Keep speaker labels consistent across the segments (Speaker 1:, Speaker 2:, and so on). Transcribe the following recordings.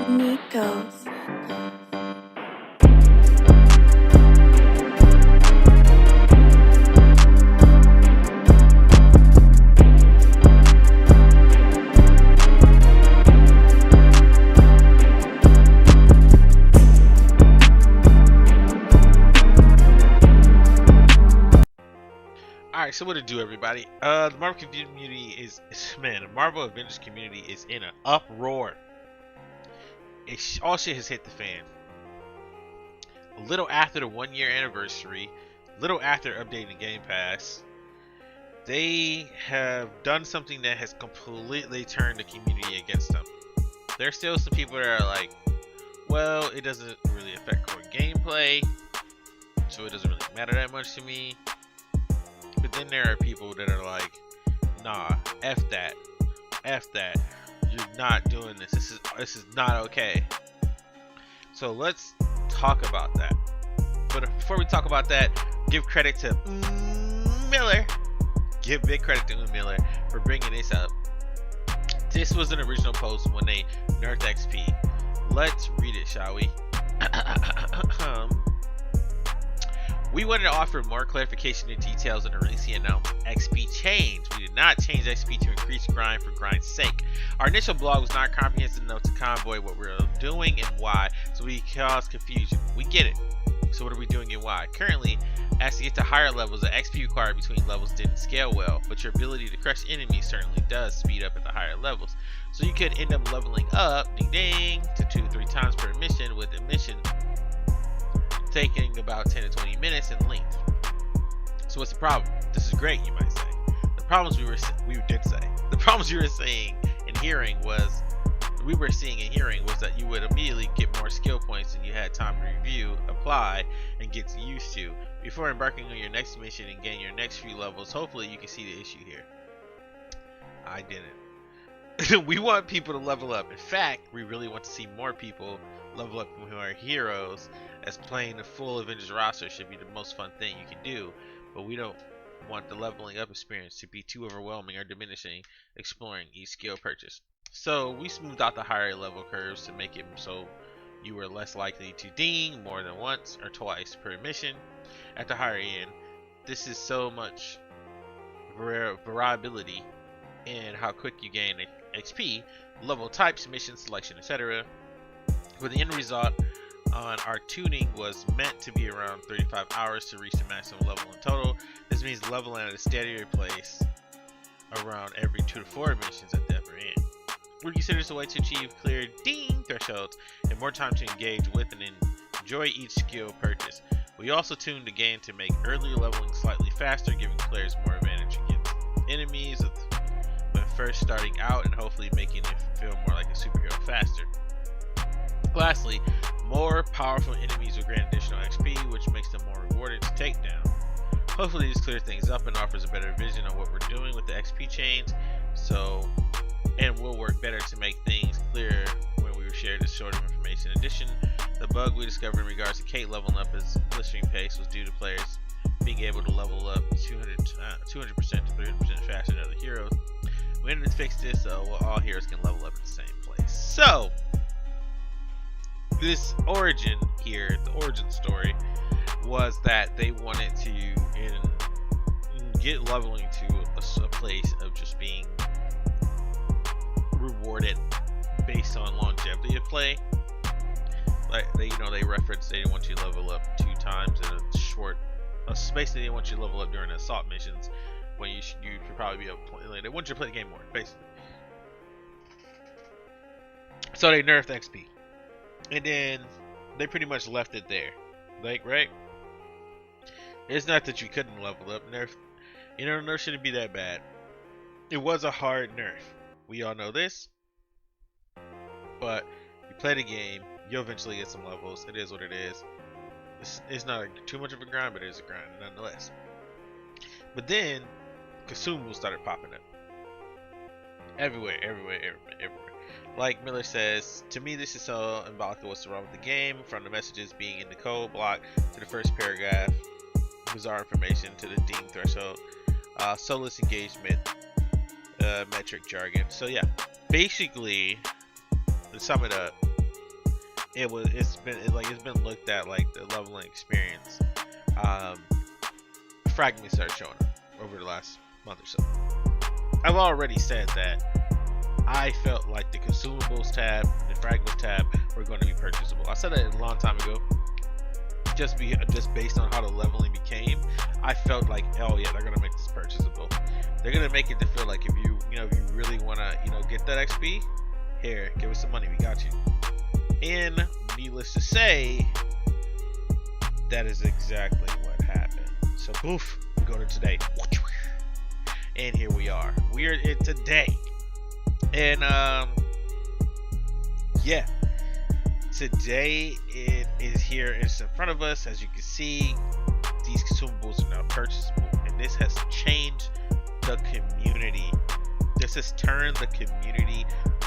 Speaker 1: Nico's.
Speaker 2: Alright, so what to do, everybody? The Marvel community the Marvel Avengers community is in an uproar. All shit has hit the fan. A little after the 1 year anniversary, little after updating Game Pass, they have done something that has completely turned the community against them. There's still some people that are like, well, it doesn't really affect core gameplay, so it doesn't really matter that much to me. But then there are people that are like, nah, F that. You're not doing this. This is not okay. So let's talk about that. But before we talk about that, give credit to Miller. Give big credit to Miller for bringing this up. This was an original post when they nerfed XP. Let's read it, shall we? We wanted to offer more clarification and details on the recently announced XP change. We did not change XP to increase grind for grind's sake. Our initial blog was not comprehensive enough to convoy what we're doing and why, so we caused confusion. We get it. So what are we doing and why? Currently, as to get to higher levels, the XP required between levels didn't scale well, but your ability to crush enemies certainly does speed up at the higher levels. So you could end up leveling up, ding ding, to 2-3 times per mission, with a mission taking about 10 to 20 minutes in length. So what's the problem? This is great, you might say. The problems we were seeing and hearing was that you would immediately get more skill points than you had time to review, apply, and get used to before embarking on your next mission and gain your next few levels. Hopefully you can see the issue here. I didn't. We want people to level up. In fact, we really want to see more people level up who are heroes, as playing the full Avengers roster should be the most fun thing you can do, but we don't want the leveling up experience to be too overwhelming or diminishing exploring each skill purchase. So we smoothed out the higher level curves to make it so you were less likely to ding more than once or twice per mission. At the higher end, this is so much variability in how quick you gain XP, level types, mission selection, etc. With the end result on our tuning was meant to be around 35 hours to reach the maximum level in total. This means leveling at a steadier pace around every 2 to 4 missions at the upper end. We consider this a way to achieve clear ding thresholds and more time to engage with and enjoy each skill purchase. We also tuned the game to make earlier leveling slightly faster, giving players more advantage against enemies when first starting out, and hopefully making it feel more like a superhero faster. Lastly, more powerful enemies will grant additional XP, which makes them more rewarding to take down. Hopefully this clears things up and offers a better vision of what we're doing with the XP chains, and will work better to make things clearer when we share this sort of information. In addition, the bug we discovered in regards to Kate leveling up his blistering pace was due to players being able to level up 200% to 300% faster than other heroes. We need to fix this so all heroes can level up at the same place. So this origin here, the origin story, was that they wanted to get leveling to a place of just being rewarded based on longevity of play. Like they referenced they didn't want you to level up 2 times in a short space. They didn't want you to level up during assault missions when you could probably be up. They want you to play the game more, basically. So they nerfed XP. And then they pretty much left it there. Like, right? It's not that you couldn't level up. Nerf shouldn't be that bad. It was a hard nerf. We all know this. But you play the game, you'll eventually get some levels. It is what it is. It's not too much of a grind, but it is a grind nonetheless. But then consumables started popping up. Everywhere. Like Miller says, to me this is so symbolic of what's wrong with the game, from the messages being in the code block to the first paragraph, bizarre information to the ding threshold, soulless engagement, metric jargon. So yeah, basically, to sum it up, it's been looked at like the leveling experience. Fragments started showing up over the last month or so. I've already said that I felt like the consumables tab and the fragments tab were going to be purchasable. I said that a long time ago. Just based on how the leveling became, I felt like, oh yeah, they're gonna make this purchasable. They're gonna make it to feel like if you really wanna get that XP, here, give us some money, we got you. And needless to say, that is exactly what happened. So poof, we go to today, and here we are. We are in today, and yeah. Today it is here, it's in front of us. As you can see, these consumables are now purchasable, and this has changed the community. This has turned the community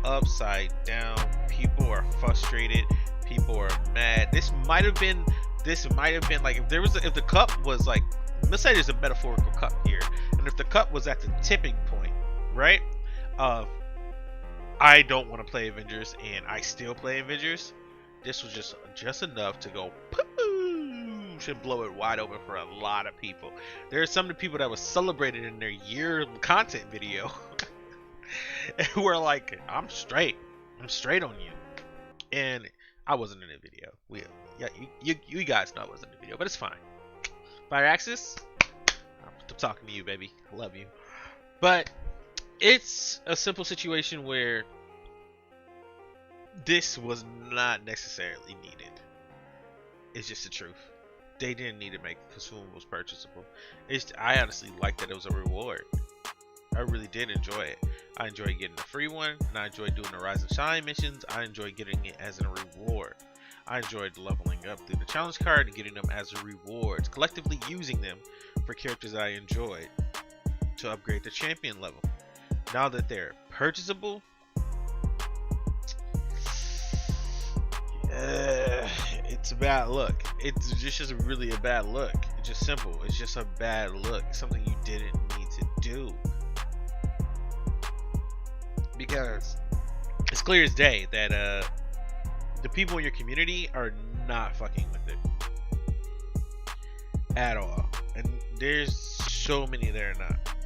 Speaker 2: upside down. People are frustrated, people are mad. This might have been like if the cup was like, let's say there's a metaphorical cup here, and if the cup was at the tipping point, right, of I don't want to play Avengers and I still play Avengers, this was just enough to go poosh and blow it wide open for a lot of people. There are some of the people that was celebrated in their year content video who were like, I'm straight on you. And I wasn't in the video. You guys know I wasn't in the video, but it's fine. Fire Axis, I'm talking to you, baby. I love you. But it's a simple situation where this was not necessarily needed. It's just the truth. They didn't need to make consumables purchasable. I honestly liked that it was a reward. I really did enjoy it. I enjoyed getting the free one, and I enjoyed doing the Rise and Shine missions. I enjoyed getting it as a reward. I enjoyed leveling up through the challenge card and getting them as rewards, collectively using them for characters that I enjoyed to upgrade the champion level. Now that they're purchasable, it's a bad look. It's just really a bad look. It's just simple. It's just a bad look. Something you didn't need to do. Because it's clear as day that the people in your community are not fucking with it at all. And there's so many that are not.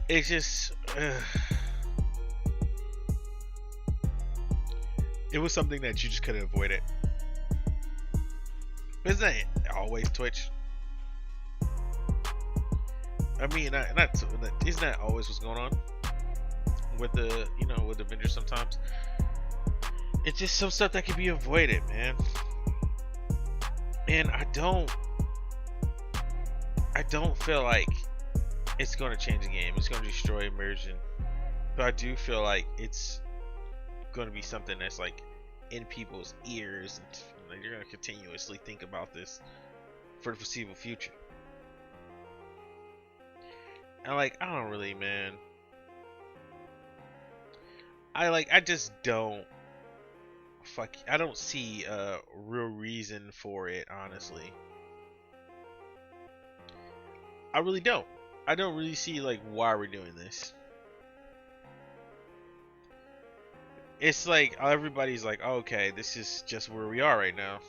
Speaker 2: It's just it was something that you just couldn't avoid it. Isn't that always Twitch? I mean, isn't that always what's going on with the with the Avengers sometimes? It's just some stuff that can be avoided, man. And I don't feel like it's going to change the game. It's going to destroy immersion. But I do feel like it's going to be something that's like in people's ears, and like, you're going to continuously think about this for the foreseeable future. And like, I don't really, man. I just don't I don't see a real reason for it, honestly. I really don't. I don't really see like why we're doing this. It's like everybody's like, oh, okay, this is just where we are right now.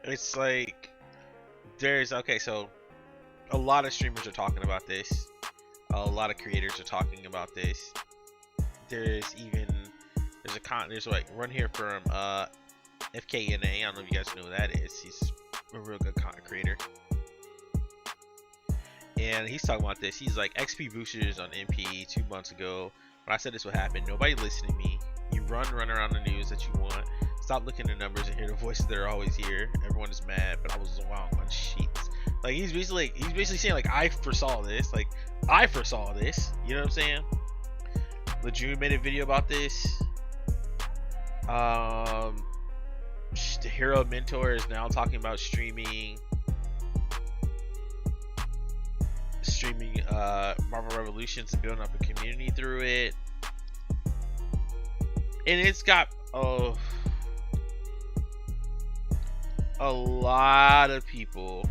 Speaker 2: It's like so a lot of streamers are talking about this. A lot of creators are talking about this. There's like run here from FKNA. I don't know if you guys know who that is. He's a real good content creator. And he's talking about this. He's like, XP boosters on MP 2 months ago. When I said this would happen, nobody listened to me. You run around the news that you want. Stop looking at the numbers and hear the voices that are always here. Everyone is mad, but I was wrong on sheets. Like he's basically saying like, I foresaw this. Like I foresaw this. You know what I'm saying? Lejeune made a video about this. The Hero Mentor is now talking about streaming Marvel Revolutions and building up a community through it. And it's got a lot of people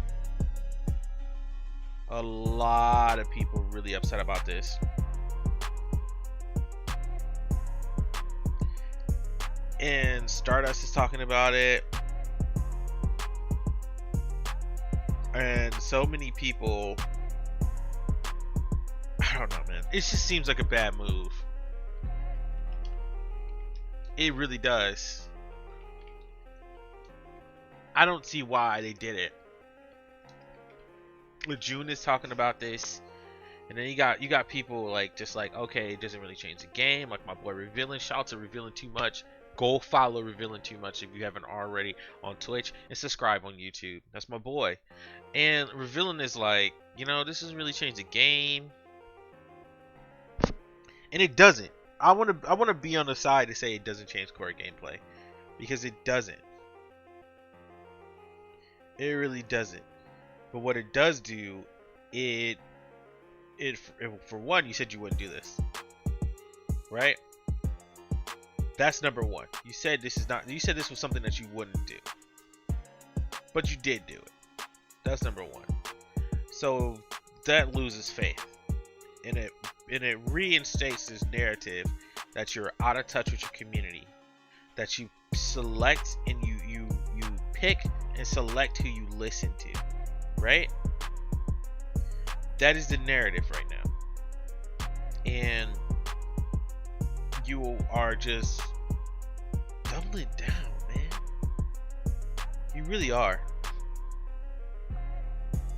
Speaker 2: really upset about this. and Stardust is talking about it, and so many people. I don't know, man. It just seems like a bad move. It really does. I don't see why they did it. June is talking about this, and then you got people like just like, okay, it doesn't really change the game. Like my boy Revealing, shout out to Revealing Too Much. Go follow Revealing Too Much if you haven't already on Twitch, and subscribe on YouTube. That's my boy. And Revealing is like, this doesn't really change the game, and it doesn't. I want to be on the side to say it doesn't change core gameplay, because it doesn't. It really doesn't. But what it does do, it for one, you said you wouldn't do this, right? That's number one. You said this was something that you wouldn't do, but you did do it. That's number one. So that loses faith, and it reinstates this narrative that you're out of touch with your community, that you select and you pick and select who you listen to, right? That is the narrative right now, and you are just doubling down, man. You really are.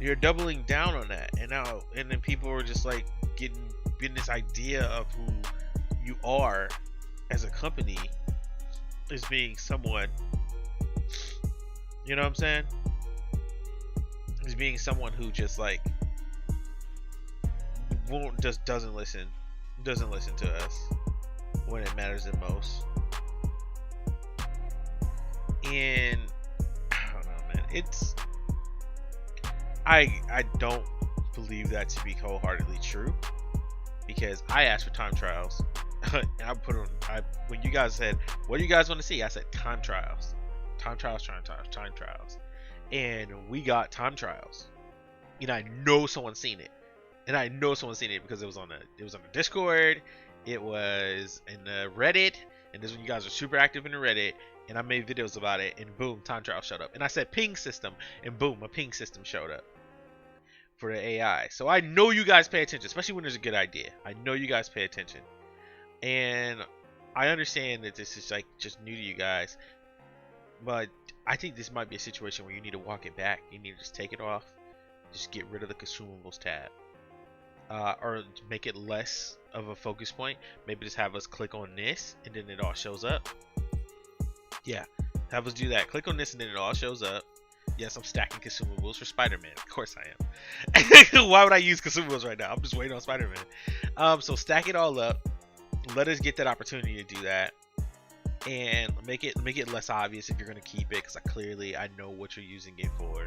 Speaker 2: You're doubling down on that, and then people are just like getting this idea of who you are as a company as being someone, you know what I'm saying? As being someone who just like doesn't listen to us when it matters the most. And I don't know, man. I don't believe that to be wholeheartedly true, because I asked for time trials. When you guys said, what do you guys want to see? I said time trials. Time trials. And we got time trials. And I know someone's seen it. And I know someone's seen it because it was on the Discord, it was in the Reddit, and this is when you guys are super active in the Reddit, and I made videos about it, and boom, time trial showed up. And I said ping system, and boom, a ping system showed up for the AI. So I know you guys pay attention, especially when there's a good idea. I know you guys pay attention. And I understand that this is like just new to you guys, but I think this might be a situation where you need to walk it back. You need to just take it off, just get rid of the consumables tab, or make it less of a focus point. Maybe just have us click on this and then it all shows up. Yeah, have us do that. Click on this and then it all shows up. Yes, I'm stacking consumables for Spider-Man. Of course I am. Why would I use consumables right now? I'm just waiting on Spider-Man. So stack it all up. Let us get that opportunity to do that, and make it less obvious if you're going to keep it, because I know what you're using it for.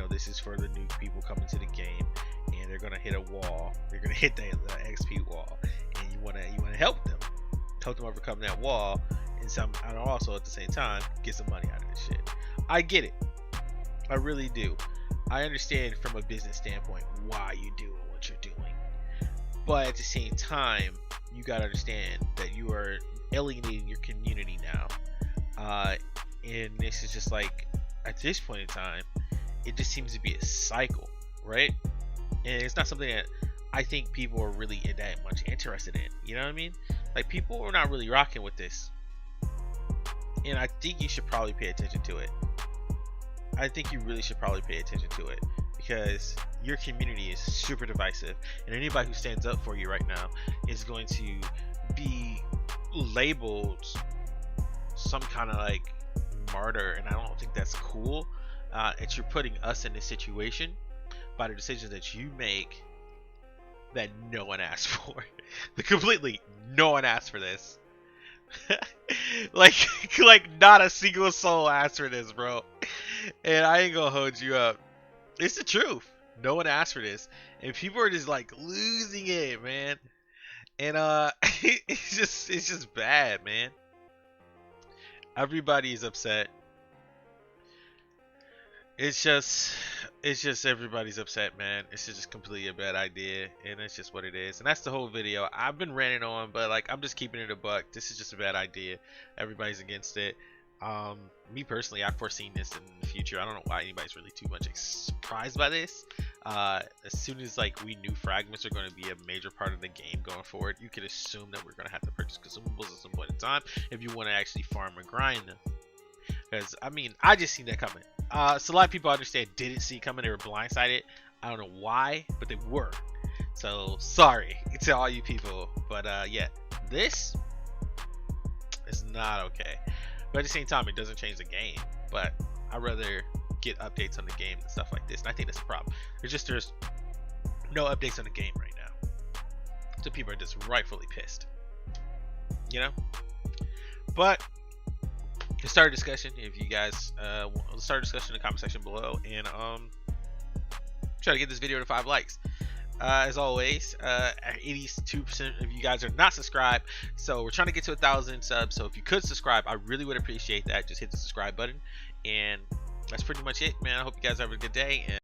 Speaker 2: This is for the new people coming to the game, and they're going to hit a wall. They're going to hit the XP wall, and you want to help them overcome that wall, and also at the same time get some money out of this shit. I get it. I really do. I understand from a business standpoint why you're doing what you're doing, but at the same time, you gotta understand that you are alienating your community now, and this is just like, at this point in time, it just seems to be a cycle, right? And it's not something that I think people are really that much interested in. You know what I mean? Like, people are not really rocking with this, and I think you should probably pay attention to it. I think you really should probably pay attention to it, because your community is super divisive, and anybody who stands up for you right now is going to be labeled some kind of like martyr, and I don't think that's cool. You're putting us in this situation by the decisions that you make that no one asked for. Completely no one asked for this. like not a single soul asked for this, bro. And I ain't gonna hold you up. It's the truth. No one asked for this, and people are just like losing it, man. And it's just bad, man. Everybody is upset. it's just everybody's upset, man. It's just completely a bad idea, and it's just what it is. And that's the whole video. I've been ranting on, but like I'm just keeping it a buck. This is just a bad idea. Everybody's against it. Me personally, I've foreseen this in the future. I don't know why anybody's really too much surprised by this. As soon as like we knew fragments are going to be a major part of the game going forward, you could assume that we're going to have to purchase consumables at some point in time if you want to actually farm and grind them. Because I mean, I just seen that coming. So a lot of people I understand didn't see it coming. They were blindsided. I don't know why, but they were. So sorry to all you people. But yeah, this is not okay. But at the same time, it doesn't change the game. But I'd rather get updates on the game and stuff like this. And I think that's the problem. There's no updates on the game right now. So people are just rightfully pissed. You know? But let's start a discussion if you guys let's start a discussion in the comment section below, and try to get this video to 5 likes. As always, 82% of you guys are not subscribed, so we're trying to get to 1,000 subs. So if you could subscribe, I really would appreciate that. Just hit the subscribe button, and that's pretty much it, man. I hope you guys have a good day, and